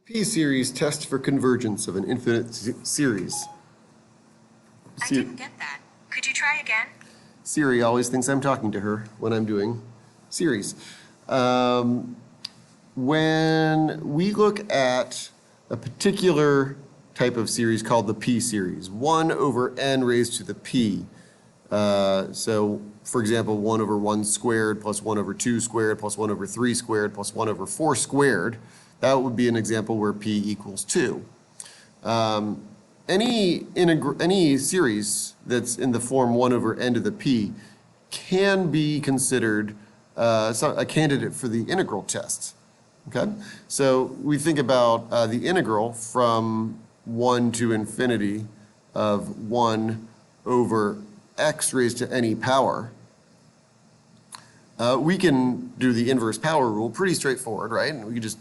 P-series test for convergence of an infinite series. I didn't get that. Could you try again? Siri always thinks I'm talking to her when I'm doing series. When we look at a particular type of series called the P-series, 1 over n raised to the P. So, for example, 1 over 1 squared plus 1 over 2 squared plus 1 over 3 squared plus 1 over 4 squared. That would be an example where P equals 2. Any series that's in the form 1 over n to the P can be considered a candidate for the integral test. Okay? So we think about the integral from 1 to infinity of 1 over x raised to any power. We can do the inverse power rule, pretty straightforward, right? And we can just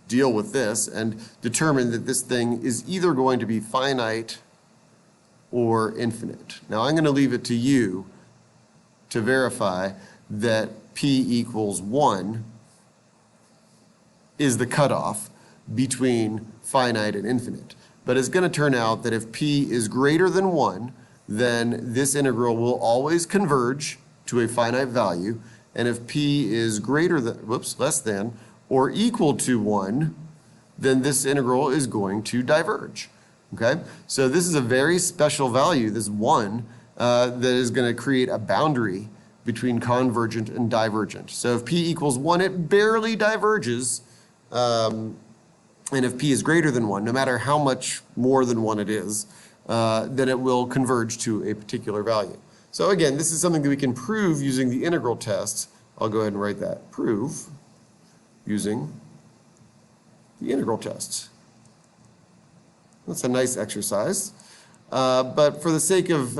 deal with this and determine that this thing is either going to be finite or infinite. Now I'm going to leave it to you to verify that P equals 1 is the cutoff between finite and infinite. But it's going to turn out that if P is greater than 1, then this integral will always converge to a finite value. And if P is greater than, less than, or equal to 1, then this integral is going to diverge. Okay? So this is a very special value, this 1, that is going to create a boundary between convergent and divergent. So if P equals 1, it barely diverges. And if P is greater than 1, no matter how much more than 1 it is, then it will converge to a particular value. So again, this is something that we can prove using the integral test. I'll go ahead and write that. Prove using the integral test. That's a nice exercise. But for the sake of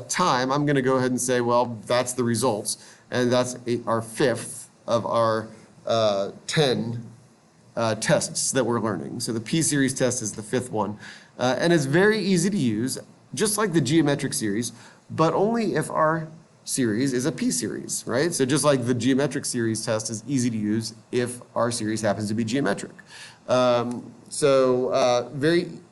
time, I'm going to go ahead and say, well, that's the results. And that's our fifth of our 10 tests that we're learning. So the P-series test is the fifth one. And it's very easy to use, just like the geometric series, but only if our series is a P-series, right? So just like the geometric series test is easy to use if our series happens to be geometric. Very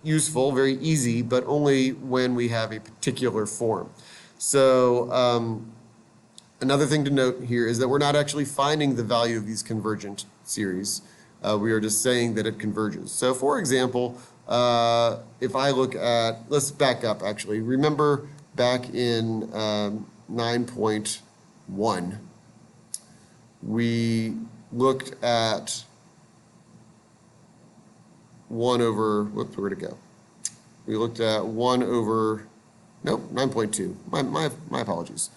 useful, very easy, but only when we have a particular form. So another thing to note here is that we're not actually finding the value of these convergent series. We are just saying that it converges. So for example, if I look at, let's back up actually. Remember back in 9.1, we looked at 1 over, whoops, where'd it go? We looked at 1 over, nope, 9.2. My apologies.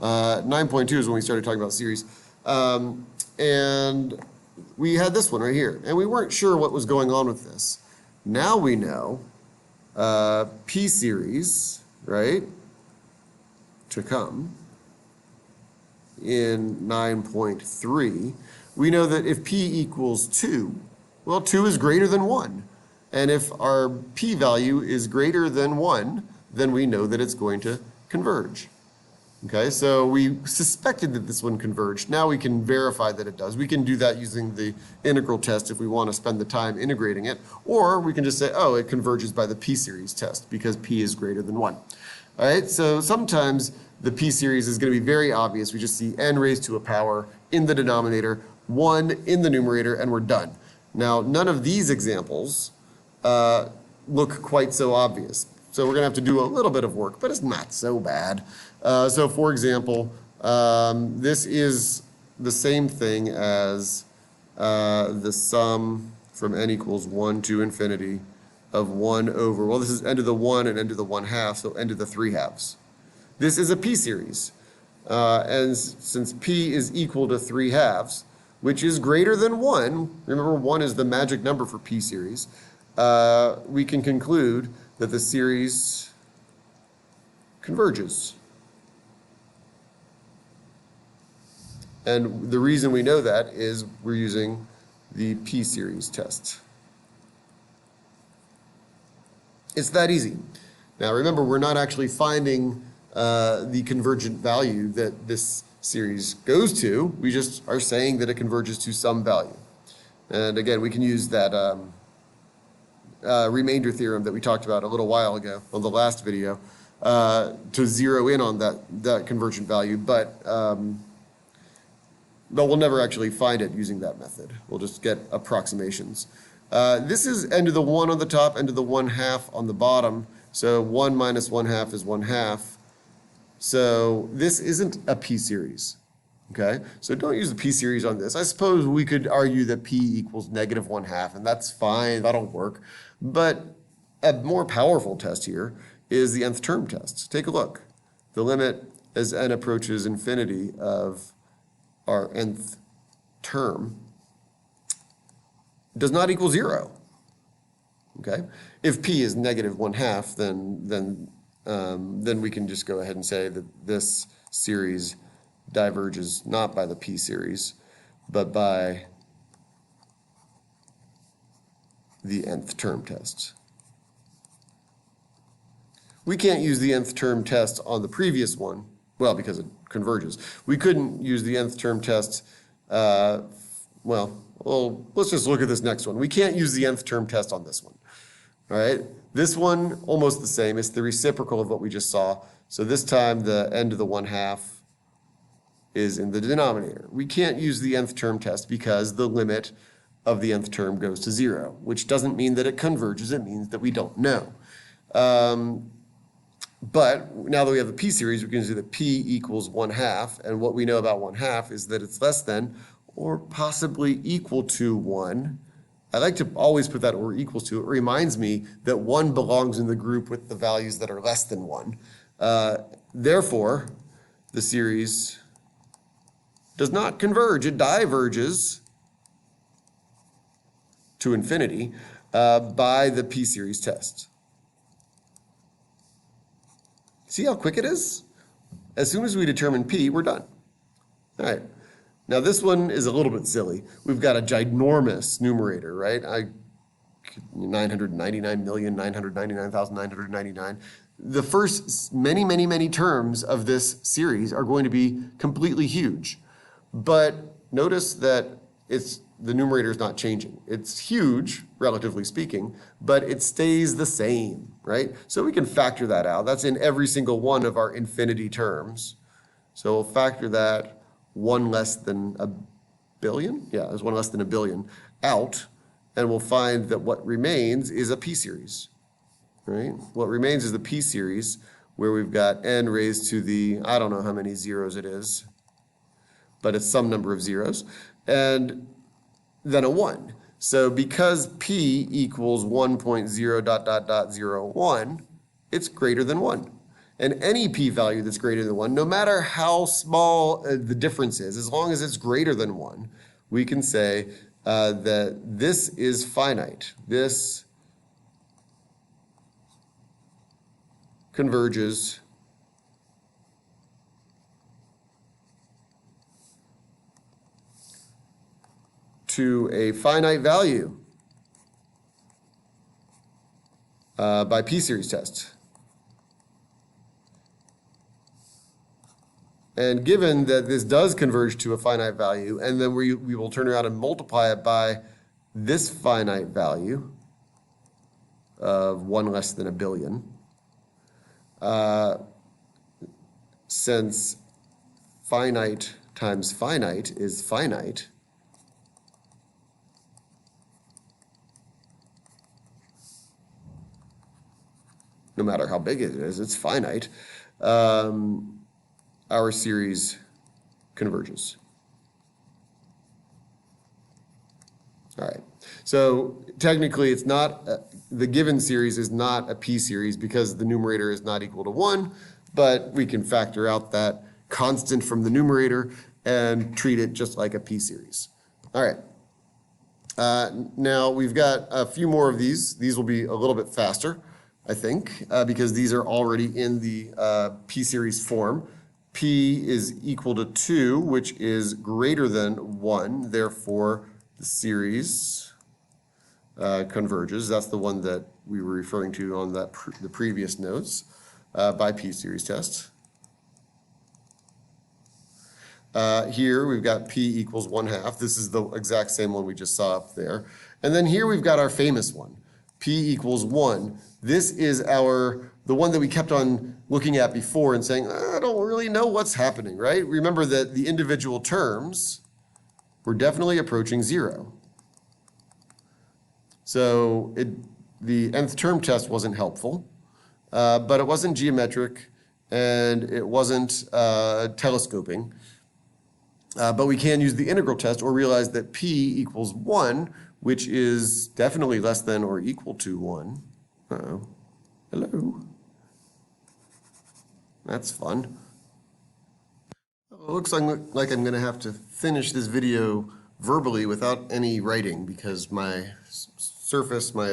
9.2 is when we started talking about series. And we had this one right here, and we weren't sure what was going on with this. Now we know P series, right, to come in 9.3. We know that if P equals 2, well, 2 is greater than 1. And if our P value is greater than 1, then we know that it's going to converge. Okay, so we suspected that this one converged. Now we can verify that it does. We can do that using the integral test if we want to spend the time integrating it. Or we can just say, oh, it converges by the P-series test because P is greater than 1. All right, so sometimes the P-series is going to be very obvious. We just see n raised to a power in the denominator, 1 in the numerator, and we're done. Now, none of these examples look quite so obvious. So we're going to have to do a little bit of work, but it's not so bad. So for example, this is the same thing as the sum from n equals 1 to infinity of 1 over, well, this is n to the 1 and n to the 1/2, so n to the 3/2. This is a P-series. And since P is equal to 3/2, which is greater than 1, remember 1 is the magic number for P-series, we can conclude that the series converges. And the reason we know that is we're using the P-series test. It's that easy. Now remember, we're not actually finding the convergent value that this series goes to. We just are saying that it converges to some value. And again, we can use that remainder theorem that we talked about a little while ago on the last video to zero in on that convergent value, but we'll never actually find it using that method. We'll just get approximations. This is n to the 1 on the top, n to the 1/2 on the bottom. So 1 minus 1/2 is 1/2. So this isn't a p-series, okay? So don't use the p-series on this. I suppose we could argue that p equals negative 1/2, and that's fine, that'll work. But a more powerful test here is the nth term test. Take a look. The limit as n approaches infinity of our nth term does not equal 0, okay? If p is negative 1/2, then we can just go ahead and say that this series diverges not by the p series, but by the nth term test. We can't use the nth term test on the previous one, well, because it converges. We couldn't use the nth term test, well, let's just look at this next one. We can't use the nth term test on this one, all right? This one, almost the same. It's the reciprocal of what we just saw. So this time, the n to the 1/2 is in the denominator. We can't use the nth term test because the limit of the nth term goes to 0, which doesn't mean that it converges. It means that we don't know. But now that we have the p-series, we can do that p equals 1/2. And what we know about 1/2 is that it's less than or possibly equal to 1. I like to always put that or equals to. It reminds me that 1 belongs in the group with the values that are less than 1. Therefore, the series does not converge. It diverges to infinity by the p-series test. See how quick it is? As soon as we determine p, we're done. All right. Now this one is a little bit silly. We've got a ginormous numerator, right? 999,999,999. The first many terms of this series are going to be completely huge. But notice that the numerator is not changing. It's huge, relatively speaking, but it stays the same, right? So we can factor that out. That's in every single one of our infinity terms. So we'll factor that 1 less than a billion? Yeah, there's 1 less than a billion out, and we'll find that what remains is a p-series, right? What remains is the p-series where we've got n raised to the, I don't know how many zeros it is, but it's some number of zeros, and then a 1. So because p equals 1.0 ... it's greater than 1. And any p-value that's greater than 1, no matter how small the difference is, as long as it's greater than 1, we can say that this is finite. This converges to a finite value by p-series test. And given that this does converge to a finite value, and then we will turn around and multiply it by this finite value of 1 less than a billion, since finite times finite is finite, no matter how big it is, it's finite. Our series converges. All right. So technically, it's not the given series is not a p-series because the numerator is not equal to 1, but we can factor out that constant from the numerator and treat it just like a p-series. All right. Now we've got a few more of these. These will be a little bit faster, I think, because these are already in the p-series form. P is equal to 2, which is greater than 1. Therefore, the series converges. That's the one that we were referring to on the previous notes by p-series test. Here we've got p equals 1/2. This is the exact same one we just saw up there. And then here we've got our famous one. P equals 1. This is the one that we kept on looking at before and saying, I don't really know what's happening, right? Remember that the individual terms were definitely approaching 0. So the nth term test wasn't helpful, but it wasn't geometric and it wasn't telescoping. But we can use the integral test or realize that P equals 1, which is definitely less than or equal to 1. Uh-oh. Hello. That's fun. It looks like I'm going to have to finish this video verbally without any writing because my Surface, my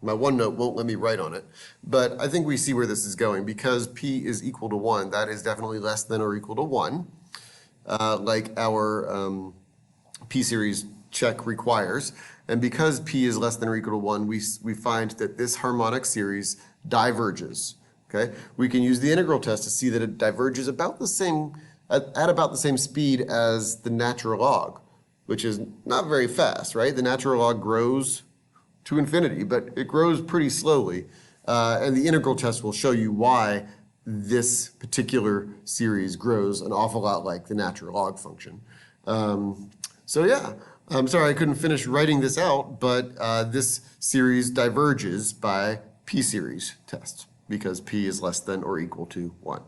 OneNote won't let me write on it. But I think we see where this is going. Because P is equal to 1, that is definitely less than or equal to 1, like our P-series check requires. And because P is less than or equal to 1, we find that this harmonic series diverges. Okay? We can use the integral test to see that it diverges about the same, at about the same speed as the natural log, which is not very fast, right? The natural log grows to infinity, but it grows pretty slowly. And the integral test will show you why this particular series grows an awful lot like the natural log function. So yeah, I'm sorry I couldn't finish writing this out, but this series diverges by P-series test because P is less than or equal to 1.